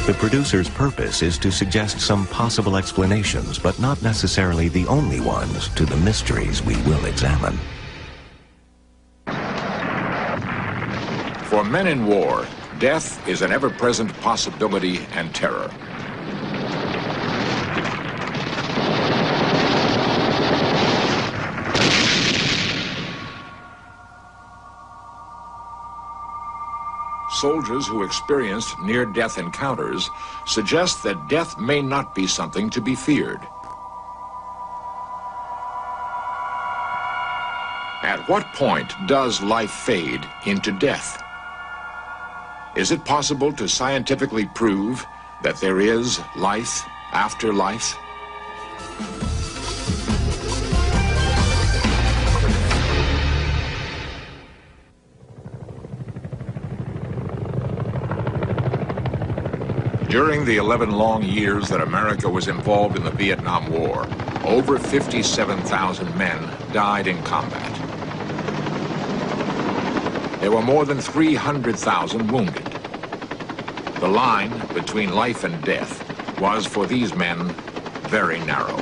The producer's purpose is to suggest some possible explanations, but not necessarily the only ones, to the mysteries we will examine. For men in war, death is an ever-present possibility and terror. Soldiers who experienced near-death encounters suggest that death may not be something to be feared. At what point does life fade into death? Is it possible to scientifically prove that there is life after life? During the 11 long years that America was involved in the Vietnam War, over 57,000 men died in combat. There were more than 300,000 wounded. The line between life and death was, for these men, very narrow.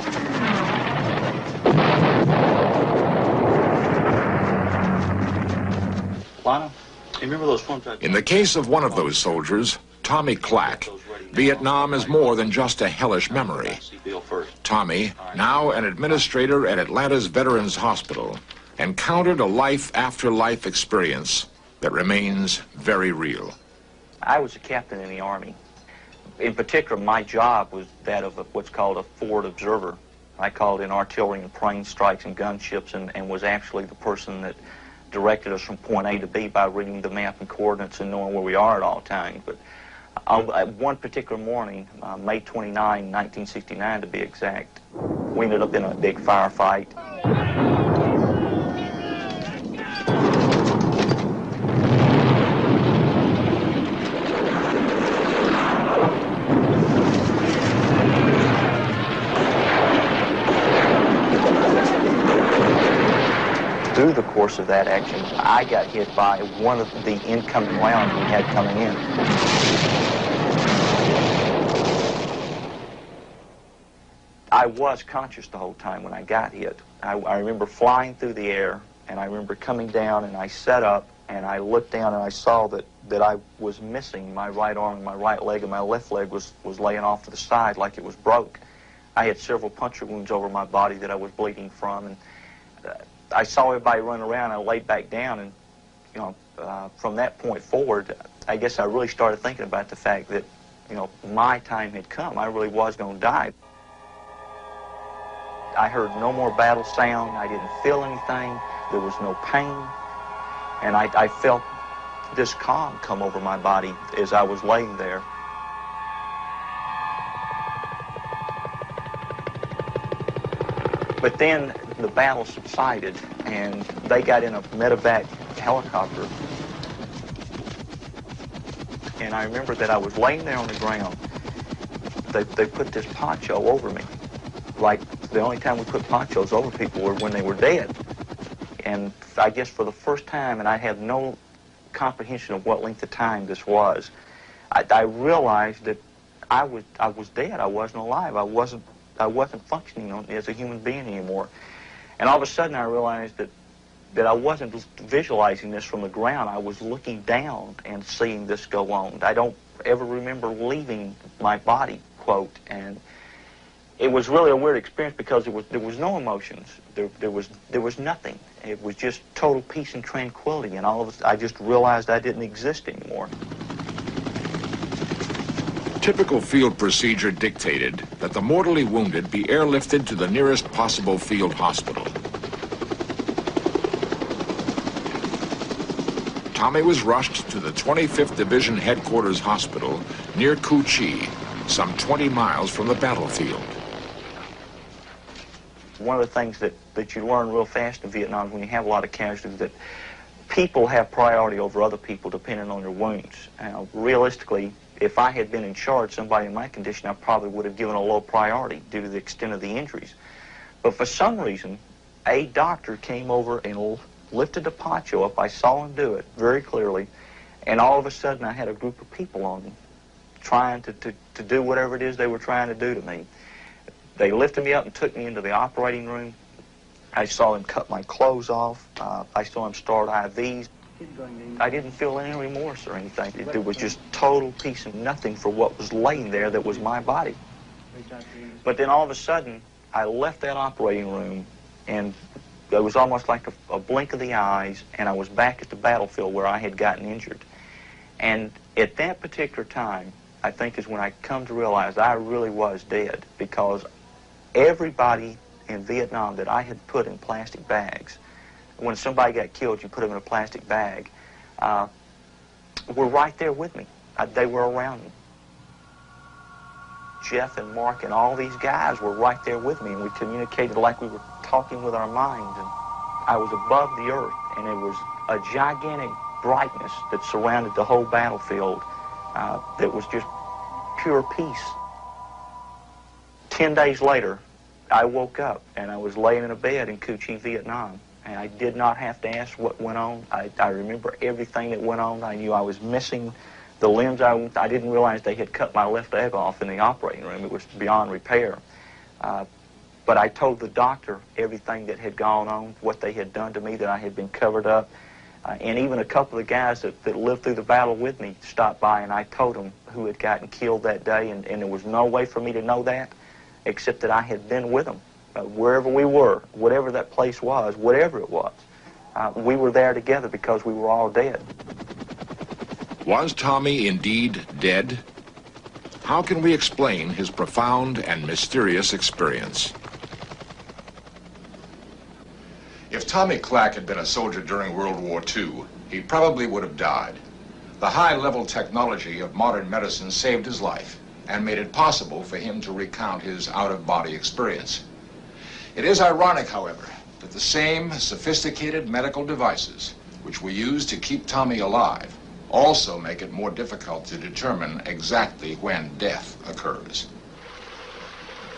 Lana, you remember those films? In the case of one of those soldiers, Tommy Clack, Vietnam is more than just a hellish memory. Tommy, now an administrator at Atlanta's Veterans Hospital, encountered a life-after-life experience that remains very real. I was a captain in the Army. In particular, my job was that of what's called a forward observer. I called in artillery and plane strikes and gunships and was actually the person that directed us from point A to B by reading the map and coordinates and knowing where we are at all times. But one particular morning, May 29, 1969 to be exact, we ended up in a big firefight. Through the course of that action, I got hit by one of the incoming rounds we had coming in. I was conscious the whole time when I got hit. I remember flying through the air, and I remember coming down, and I sat up, and I looked down, and I saw that I was missing my right arm and my right leg, and my left leg was laying off to the side like it was broke. I had several puncture wounds over my body that I was bleeding from, and I saw everybody run around. I laid back down, and from that point forward, I guess I really started thinking about the fact that, my time had come. I really was going to die. I heard no more battle sound. I didn't feel anything. There was no pain, and I felt this calm come over my body as I was laying there. But then the battle subsided, and they got in a medevac helicopter. And I remember that I was laying there on the ground. They put this poncho over me. Like, the only time we put ponchos over people were when they were dead. And I guess for the first time, and I had no comprehension of what length of time this was, I realized that I was dead. I wasn't alive. I wasn't functioning as a human being anymore. And all of a sudden I realized that I wasn't visualizing this from the ground. I was looking down and seeing this go on. I don't ever remember leaving my body, quote, and it was really a weird experience because there was no emotions. There was nothing. It was just total peace and tranquility, and all of a sudden I just realized I didn't exist anymore. Typical field procedure dictated that the mortally wounded be airlifted to the nearest possible field hospital. Tommy was rushed to the 25th Division Headquarters Hospital near Cu Chi, some 20 miles from the battlefield. One of the things that you learn real fast in Vietnam when you have a lot of casualties, that people have priority over other people depending on their wounds. Realistically, if I had been in charge, somebody in my condition, I probably would have given a low priority due to the extent of the injuries. But for some reason, a doctor came over and lifted the poncho up. I saw him do it very clearly. And all of a sudden, I had a group of people on me. trying to do whatever it is they were trying to do to me. They lifted me up and took me into the operating room. I saw them cut my clothes off. I saw them start IVs. I didn't feel any remorse or anything. It was just total peace and nothing for what was laying there that was my body. But then all of a sudden, I left that operating room, and it was almost like a blink of the eyes, and I was back at the battlefield where I had gotten injured. And at that particular time, I think is when I come to realize I really was dead, because everybody in Vietnam that I had put in plastic bags, when somebody got killed, you put them in a plastic bag, were right there with me. They were around me. Jeff and Mark and all these guys were right there with me, and we communicated like we were talking with our minds. And I was above the earth, and it was a gigantic brightness that surrounded the whole battlefield that was just pure peace. 10 days later, I woke up, and I was laying in a bed in Cu Chi, Vietnam, and I did not have to ask what went on. I remember everything that went on. I knew I was missing the limbs. I didn't realize they had cut my left leg off in the operating room. It was beyond repair. But I told the doctor everything that had gone on, what they had done to me, that I had been covered up. And even a couple of guys that lived through the battle with me stopped by, and I told them who had gotten killed that day, and there was no way for me to know that except that I had been with them. Wherever we were, whatever that place was, whatever it was, we were there together because we were all dead. Was Tommy indeed dead? How can we explain his profound and mysterious experience? If Tommy Clack had been a soldier during World War II, he probably would have died. The high-level technology of modern medicine saved his life and made it possible for him to recount his out-of-body experience. It is ironic, however, that the same sophisticated medical devices which we use to keep Tommy alive also make it more difficult to determine exactly when death occurs.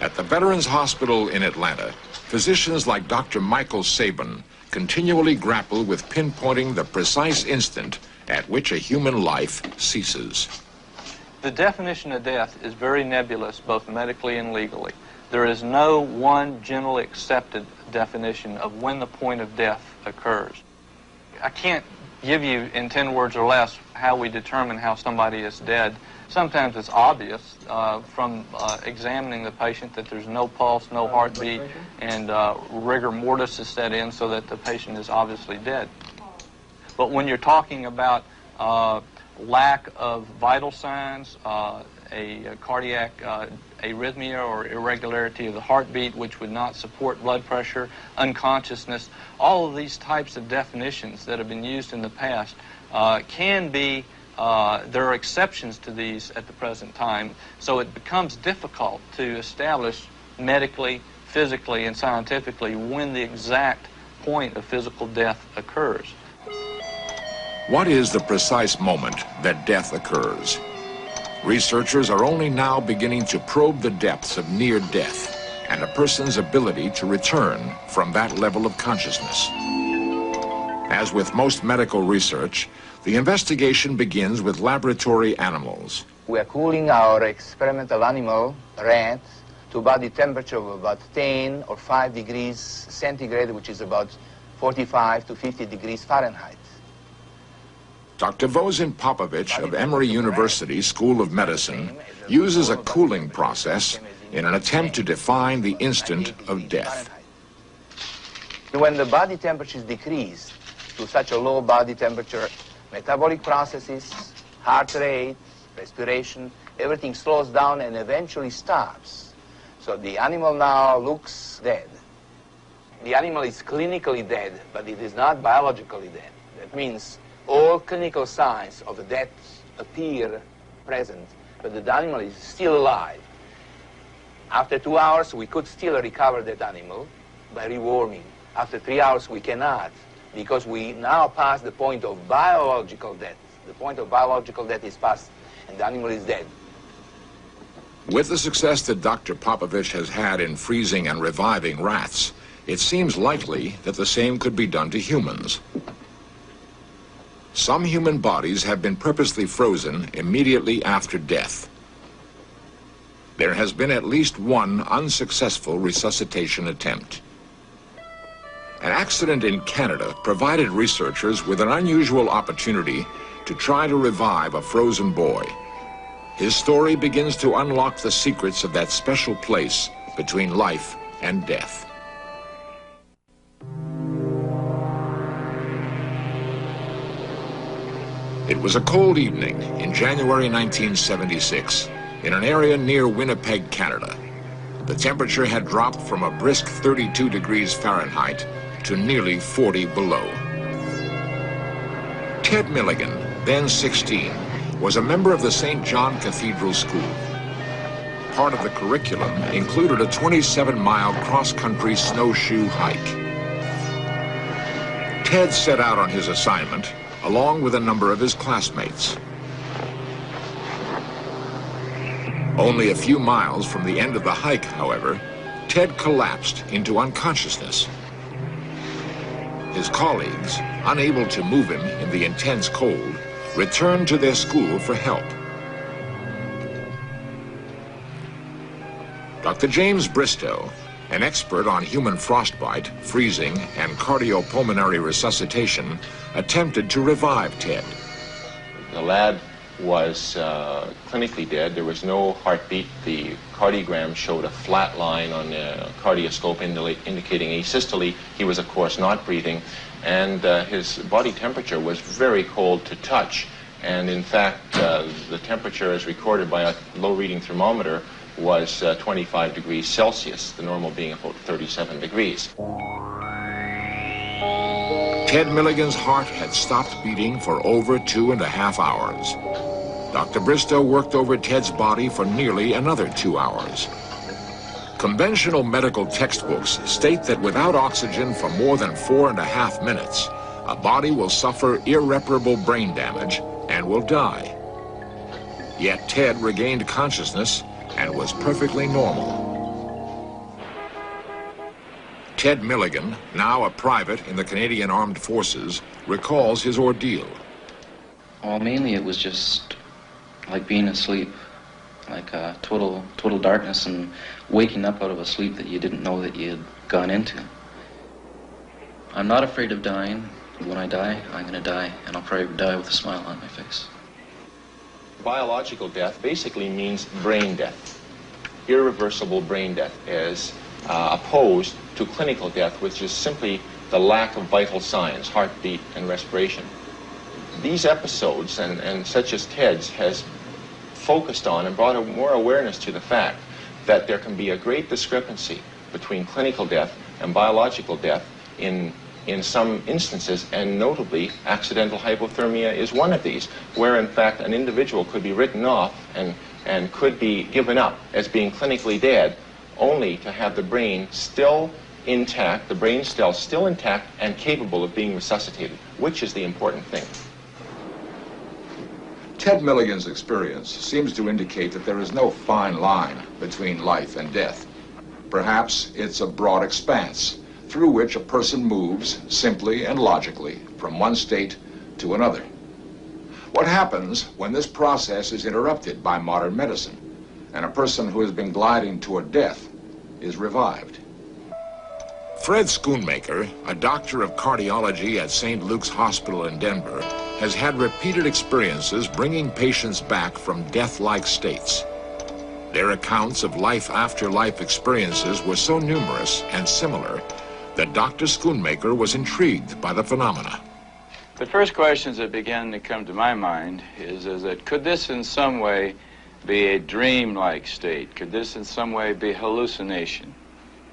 At the Veterans Hospital in Atlanta, physicians like Dr. Michael Sabin continually grapple with pinpointing the precise instant at which a human life ceases. The definition of death is very nebulous, both medically and legally. There is no one generally accepted definition of when the point of death occurs. I can't give you in 10 words or less how we determine how somebody is dead. Sometimes it's obvious from examining the patient that there's no pulse, no heartbeat, and rigor mortis is set in so that the patient is obviously dead. But when you're talking about lack of vital signs, a cardiac arrhythmia or irregularity of the heartbeat which would not support blood pressure, unconsciousness, all of these types of definitions that have been used in the past can be, there are exceptions to these at the present time, so it becomes difficult to establish medically, physically, and scientifically when the exact point of physical death occurs. What is the precise moment that death occurs? Researchers are only now beginning to probe the depths of near death and a person's ability to return from that level of consciousness. As with most medical research, the investigation begins with laboratory animals. We are cooling our experimental animal, rats, to body temperature of about 10 or 5 degrees centigrade, which is about 45 to 50 degrees Fahrenheit. Dr. Vosin Popovich of Emory University School of Medicine uses a cooling process in an attempt to define the instant of death. When the body temperature is decreased to such a low body temperature, metabolic processes, heart rate, respiration, everything slows down and eventually stops. So the animal now looks dead. The animal is clinically dead, but it is not biologically dead. That means all clinical signs of death appear present, but the animal is still alive. After 2 hours, we could still recover that animal by rewarming. After 3 hours, we cannot, because we now pass the point of biological death. The point of biological death is passed, and the animal is dead. With the success that Dr. Popovich has had in freezing and reviving rats, it seems likely that the same could be done to humans. Some human bodies have been purposely frozen immediately after death. There has been at least one unsuccessful resuscitation attempt. An accident in Canada provided researchers with an unusual opportunity to try to revive a frozen boy. His story begins to unlock the secrets of that special place between life and death. It was a cold evening in January 1976 in an area near Winnipeg, Canada. The temperature had dropped from a brisk 32 degrees Fahrenheit to nearly 40 below. Ted Milligan, then 16, was a member of the St. John Cathedral School. Part of the curriculum included a 27-mile cross-country snowshoe hike. Ted set out on his assignment along with a number of his classmates. Only a few miles from the end of the hike, however, Ted collapsed into unconsciousness. His colleagues, unable to move him in the intense cold, returned to their school for help. Dr. James Bristow, an expert on human frostbite, freezing, and cardiopulmonary resuscitation, attempted to revive Ted. The lad was clinically dead. There was no heartbeat. The cardiogram showed a flat line on the cardioscope indicating asystole. He was, of course, not breathing, and his body temperature was very cold to touch. And in fact, the temperature as recorded by a low-reading thermometer was 25 degrees Celsius, the normal being about 37 degrees. Ted Milligan's heart had stopped beating for over 2.5 hours. Dr. Bristow worked over Ted's body for nearly another 2 hours. Conventional medical textbooks state that without oxygen for more than 4.5 minutes, a body will suffer irreparable brain damage and will die. Yet Ted regained consciousness and was perfectly normal. Ted Milligan, now a private in the Canadian Armed Forces, recalls his ordeal. Well, mainly it was just like being asleep, like total darkness and waking up out of a sleep that you didn't know that you had gone into. I'm not afraid of dying. When I die, I'm going to die, and I'll probably die with a smile on my face. Biological death basically means brain death, irreversible brain death, as opposed to clinical death, which is simply the lack of vital signs, heartbeat and respiration. These episodes, and such as Ted's, has focused on and brought more awareness to the fact that there can be a great discrepancy between clinical death and biological death in some instances, and notably accidental hypothermia is one of these, where in fact an individual could be written off and could be given up as being clinically dead, only to have the brain still intact, the brain cells still intact and capable of being resuscitated, which is the important thing. Ted Milligan's experience seems to indicate that there is no fine line between life and death. Perhaps it's a broad expanse through which a person moves simply and logically from one state to another. What happens when this process is interrupted by modern medicine and a person who has been gliding toward death is revived? Fred Schoonmaker, a doctor of cardiology at St. Luke's Hospital in Denver, has had repeated experiences bringing patients back from death-like states. Their accounts of life-after-life experiences were so numerous and similar that Dr. Schoonmaker was intrigued by the phenomena. The first questions that began to come to my mind is that could this in some way be a dream-like state? Could this in some way be hallucination?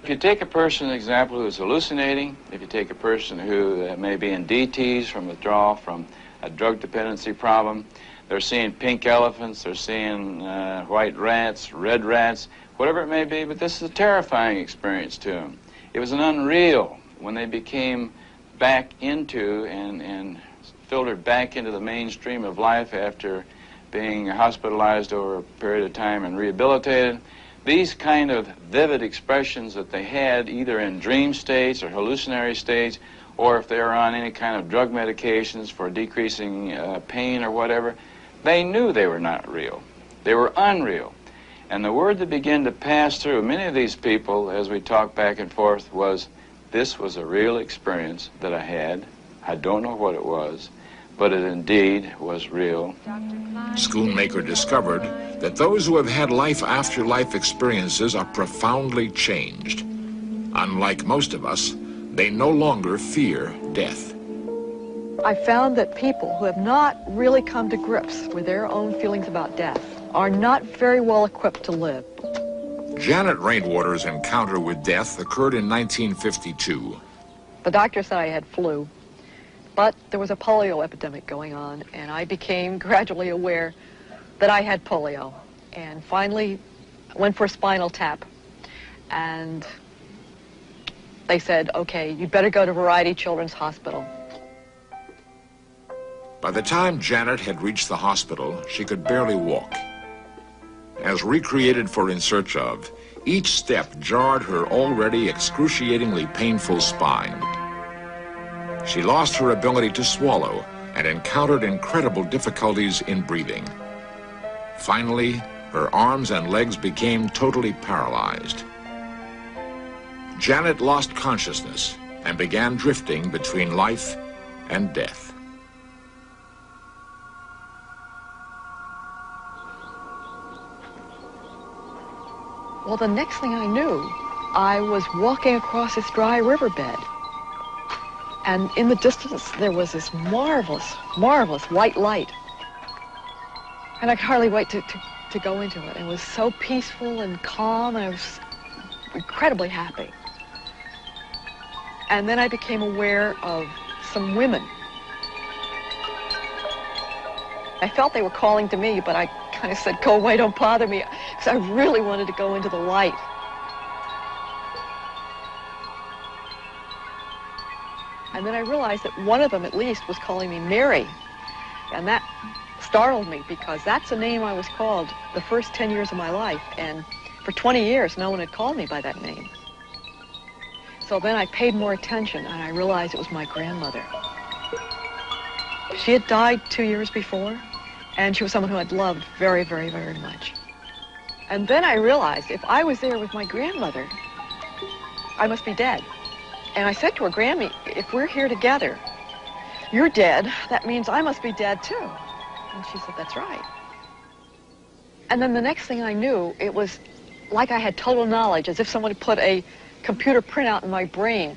If you take a person, for example, who's hallucinating, if you take a person who may be in DTs from withdrawal from a drug dependency problem, they're seeing pink elephants, they're seeing white rats, red rats, whatever it may be, but this is a terrifying experience to them. It was an unreal when they became back into and filtered back into the mainstream of life after being hospitalized over a period of time and rehabilitated. These kind of vivid expressions that they had either in dream states or hallucinatory states, or if they were on any kind of drug medications for decreasing pain or whatever, they knew they were not real. They were unreal. And the word that began to pass through many of these people as we talked back and forth was, this was a real experience that I had. I don't know what it was, but it indeed was real. Schoonmaker discovered that those who have had life-after-life experiences are profoundly changed. Unlike most of us, they no longer fear death. I found that people who have not really come to grips with their own feelings about death are not very well equipped to live. Janet Rainwater's encounter with death occurred in 1952. The doctor said I had flu, but there was a polio epidemic going on, and I became gradually aware that I had polio, and finally went for a spinal tap. And they said, okay, you'd better go to Variety Children's Hospital. By the time Janet had reached the hospital, she could barely walk. As recreated for In Search Of, each step jarred her already excruciatingly painful spine. She lost her ability to swallow and encountered incredible difficulties in breathing. Finally, her arms and legs became totally paralyzed. Janet lost consciousness and began drifting between life and death. Well, the next thing I knew, I was walking across this dry riverbed. And in the distance, there was this marvelous, marvelous white light. And I could hardly wait to go into it. It was so peaceful and calm, and I was incredibly happy. And then I became aware of some women. I felt they were calling to me, but I kind of said, go away, don't bother me, because I really wanted to go into the light. And then I realized that one of them, at least, was calling me Mary. And that startled me, because that's a name I was called the first 10 years of my life. And for 20 years, no one had called me by that name. So then I paid more attention, and I realized it was my grandmother. She had died 2 years before, and she was someone who I'd loved very, very, very much. And then I realized if I was there with my grandmother, I must be dead. And I said to her, Grammy, if we're here together, you're dead, that means I must be dead too. And she said, that's right. And then the next thing I knew, it was like I had total knowledge, as if someone had put a computer printout in my brain.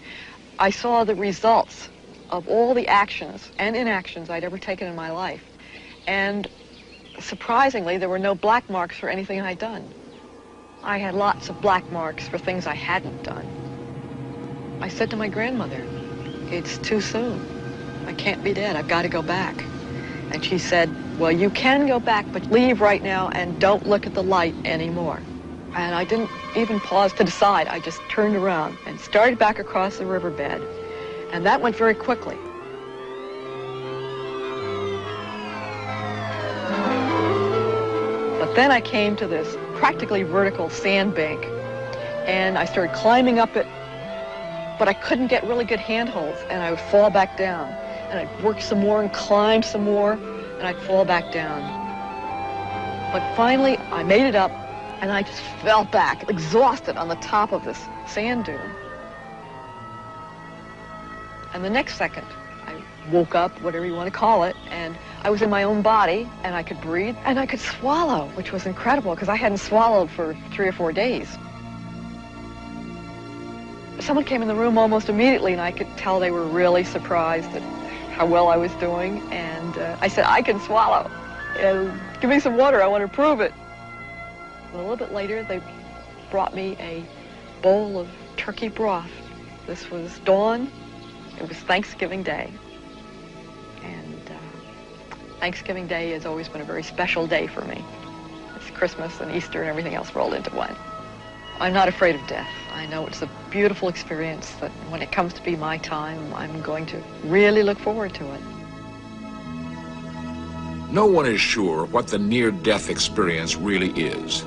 I saw the results of all the actions and inactions I'd ever taken in my life. And surprisingly, there were no black marks for anything I'd done. I had lots of black marks for things I hadn't done. I said to my grandmother, it's too soon. I can't be dead. I've got to go back. And she said, well, you can go back, but leave right now and don't look at the light anymore. And I didn't even pause to decide. I just turned around and started back across the riverbed. And that went very quickly. But then I came to this practically vertical sandbank, and I started climbing up it, but I couldn't get really good handholds, and I would fall back down. And I'd work some more and climb some more, and I'd fall back down. But finally, I made it up, and I just fell back, exhausted, on the top of this sand dune. And the next second, I woke up, whatever you want to call it, and I was in my own body, and I could breathe, and I could swallow, which was incredible, because I hadn't swallowed for 3 or 4 days. Someone came in the room almost immediately, and I could tell they were really surprised at how well I was doing, and I said, I can swallow. Give me some water, I want to prove it. And a little bit later, they brought me a bowl of turkey broth. This was dawn. It was Thanksgiving Day. And Thanksgiving Day has always been a very special day for me. It's Christmas and Easter and everything else rolled into one. I'm not afraid of death. I know it's a beautiful experience that when it comes to be my time, I'm going to really look forward to it. No one is sure what the near-death experience really is,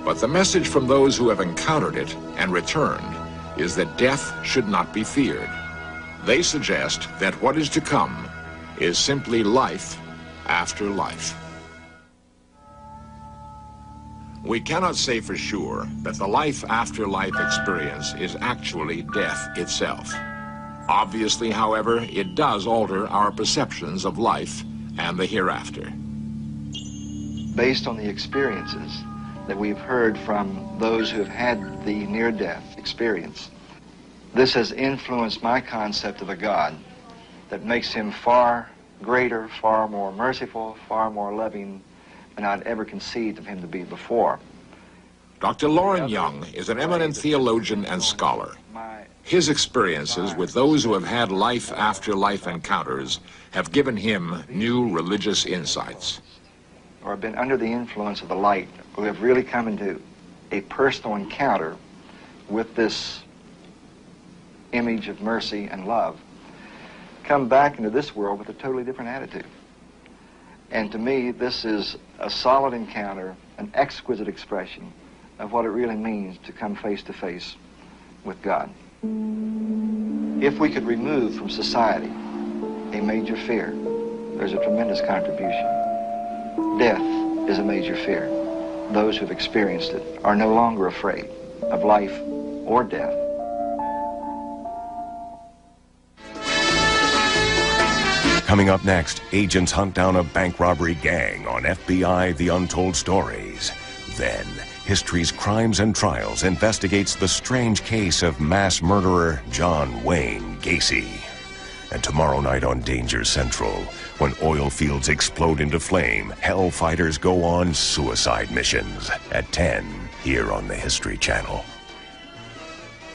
but the message from those who have encountered it and returned is that death should not be feared. They suggest that what is to come is simply life after life. We cannot say for sure that the life-after-life experience is actually death itself. Obviously, however, it does alter our perceptions of life and the hereafter. Based on the experiences that we've heard from those who have had the near-death experience, this has influenced my concept of a God that makes him far greater, far more merciful, far more loving than I'd ever conceived of him to be before. Dr. Loren Young is an eminent theologian and scholar. His experiences with those who have had life-after-life encounters have given him new religious insights. Or have been under the influence of the light, who have really come into a personal encounter with this image of mercy and love, come back into this world with a totally different attitude. And to me, this is a solid encounter, an exquisite expression of what it really means to come face to face with God. If we could remove from society a major fear, there's a tremendous contribution. Death is a major fear. Those who've experienced it are no longer afraid of life or death. Coming up next, agents hunt down a bank robbery gang on FBI The Untold Stories. Then, History's Crimes and Trials investigates the strange case of mass murderer John Wayne Gacy. And tomorrow night on Danger Central, when oil fields explode into flame, hell fighters go on suicide missions at 10 here on the History Channel.